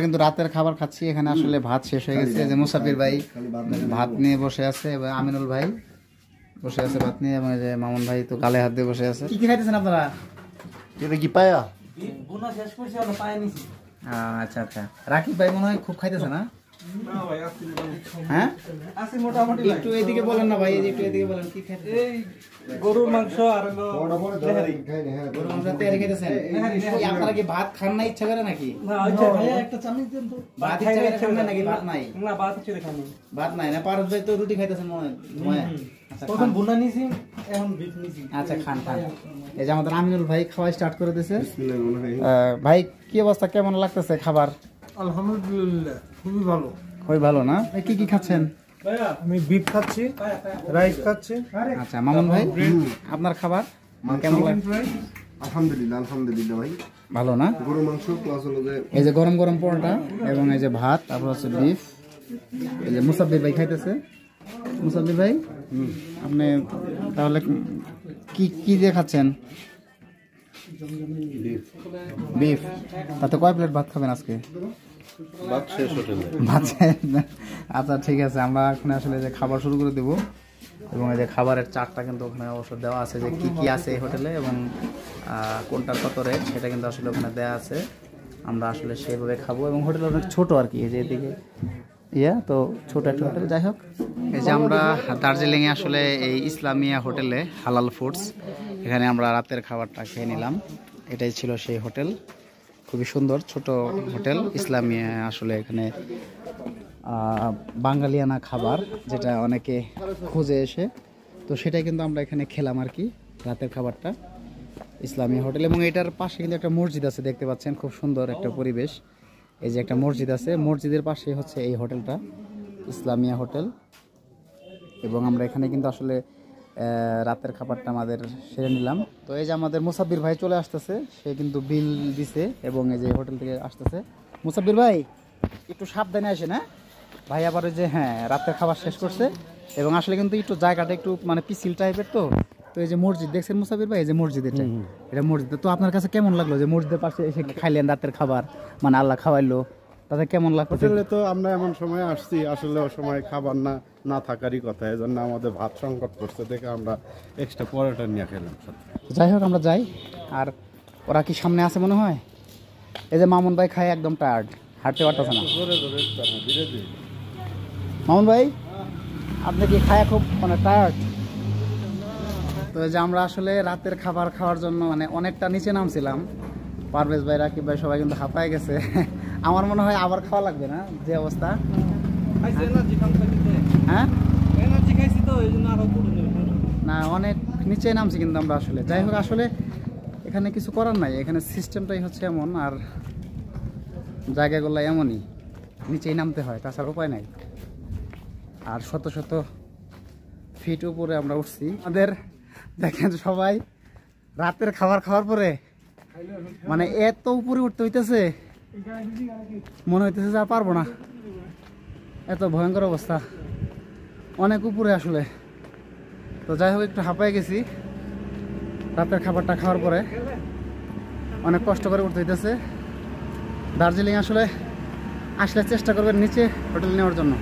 কিন্তু রাতের খাবার খাচ্ছি। এখানে আসলে ভাত শেষ হয়ে গেছে। যে মুসাফির ভাই ভাত নিয়ে বসে আছে এবং আমিনুল ভাই বসে আছে ভাত নিয়ে, এবং যে মামুন ভাই তো গালে হাত দিয়ে বসে আছে। কি খাইতেছেন আপনারা? এটা কি পায়া? আচ্ছা আচ্ছা, রাকিব ভাই মনে হয় খুব খাইতেছে না? হ্যাঁ একটু এদিকে বলেন না ভাই, একটু এদিকে বলেন কি খাইতেছেন? গরুর মাংস আর গরুর মাংস তেহারি খাইতেছেন? আপনারা কি ভাত খান না ইচ্ছা করে নাকি? একটা চামচ দেন তো। ভাত ইচ্ছা করে খান না নাকি? ভাত নাই? না ভাত ছেড়ে খানি। ভাত নাই না? পারস ভাই তো রুটি খাইতেছেন মনে হয়। প্রথম ভুনা নিছি, এখন বিফ নিছি। আচ্ছা খান খান। এই যে আমাদের আমিনুল ভাই খাওয়া স্টার্ট করে দিয়েছে। ভাই কি অবস্থা, কেমন লাগতেছে খাবার? আলহামদুলিল্লাহ খুবই ভালো। খুবই ভালো না? কি কি খাচ্ছেন? আমি বিফ খাচ্ছি, রাইস খাচ্ছি। আচ্ছা মামুন ভাই আপনার খাবার কেমন লাগছে? আলহামদুলিল্লাহ আলহামদুলিল্লাহ ভাই ভালো না? গরু মাংস প্লাস হলো যে এই যে গরম গরম পরোটা এবং এই যে ভাত, তারপর হচ্ছে বিফ। এই যে মুসাফির ভাই খাইতেছে। মুসাফির ভাই আপনি তাহলে কি কি দিয়ে খাচ্ছেন? বিফ। তাতে কয় প্লেট ভাত খাবেন আজকে? ভাত শেষ হোটেলে। ভাত শেষ না? আচ্ছা ঠিক আছে, আমরা এখন আসলে যে খাবার শুরু করে দেবো, এবং এই যে খাবারের চার্টটা কিন্তু ওখানে অবশ্য দেওয়া আছে যে কি কি আছে এই হোটেলে এবং কোনটার কত রেট সেটা কিন্তু আসলে ওখানে দেওয়া আছে। আমরা আসলে সেইভাবে খাবো, এবং হোটেল অনেক ছোটো আর কি, এই যে এদিকে তো ছোট একটা হোটেল। যাই হোক, এই যে আমরা দার্জিলিংয়ে আসলে এই ইসলামিয়া হোটেলে হালাল ফুডস, এখানে আমরা রাতের খাবারটা খেয়ে নিলাম। এটাই ছিল সেই হোটেল, খুবই সুন্দর ছোট হোটেল ইসলামিয়া। আসলে এখানে বাঙালিয়ানা খাবার যেটা অনেকে খুঁজে এসে, তো সেটাই কিন্তু আমরা এখানে খেলাম আর কি, রাতের খাবারটা ইসলামিয়া হোটেল। এবং এটার পাশে কিন্তু একটা মসজিদ আছে, দেখতে পাচ্ছেন খুব সুন্দর একটা পরিবেশ। এই যে একটা মসজিদ আছে, মসজিদের পাশেই হচ্ছে এই হোটেলটা, ইসলামিয়া হোটেল। এবং আমরা এখানে কিন্তু আসলে রাতের খাবারটা আমাদের সেরে নিলাম। তো এই যে আমাদের মুসাফির ভাই চলে আসতেছে, সে কিন্তু বিল দিছে এবং এই যে হোটেল থেকে আসতেছে। মুসাফির ভাই একটু সাবধানে আসে না ভাই, আবার ওই যে রাতের খাবার শেষ করছে। এবং আসলে কিন্তু একটু জায়গাটা একটু মানে পিছিল টাইপের, তো এই যে মসজিদ দেখছেন মুসাফির ভাই, এই যে মসজিদ, এটা মসজিদ। তো আপনার কাছে কেমন লাগলো যে মসজিদের পাশে এসে খাইলেন রাতের খাবার, মানে আল্লাহ খাওয়াইলো, তাতে কেমন লাগলো? হোটেলে তো আমরা এমন সময় আসছি, আসলে ও সময় খাবার না থাকারই কথা, এই জন্য আমাদের ভাত সংকট করছে দেখে আমরা এক্সট্রা পরোটা নিয়ে খেলাম। যাই হোক আমরা যাই। আর ওরা কি সামনে আছে মনে হয়? এই যে মামুন ভাই খায় একদম টায়ার্ড, হাঁটতে পারতেছে না। মামুন ভাই আপনি কি খায় খুব মানে টায়ার্ড? তো এই যে আমরা আসলে রাতের খাবার খাওয়ার জন্য মানে অনেকটা নিচে নামছিলাম। পারভেজ ভাই, রাকিব ভাই সবাই কিন্তু হাঁপায় গেছে। আমার মনে হয় আবার খাওয়া লাগবে না, যে অবস্থা। হ্যাঁ না, অনেক নিচে নামছি কিন্তু আমরা আসলে। যাই হোক, আসলে এখানে কিছু করার নাই, এখানে সিস্টেমটাই হচ্ছে এমন, আর জায়গাগুলো এমনই, নিচেই নামতে হয়, তাছাড়া উপায় নাই। আর শত শত ফিট উপরে আমরা উঠছি। আমাদের দেখেন সবাই রাতের খাবার খাওয়ার পরে মানে এত উপরে উঠতে হইতেছে, মনে হইতেছে যে আর পারবো না, এত ভয়ঙ্কর অবস্থা, অনেক উপরে আসলে। তো যাই হোক, একটু হাঁপায় গেছি রাতের খাবারটা খাওয়ার পরে, অনেক কষ্ট করে উঠতে হইতেছে। দার্জিলিং আসলে আসলে চেষ্টা করবেন নিচে হোটেল নেওয়ার জন্য।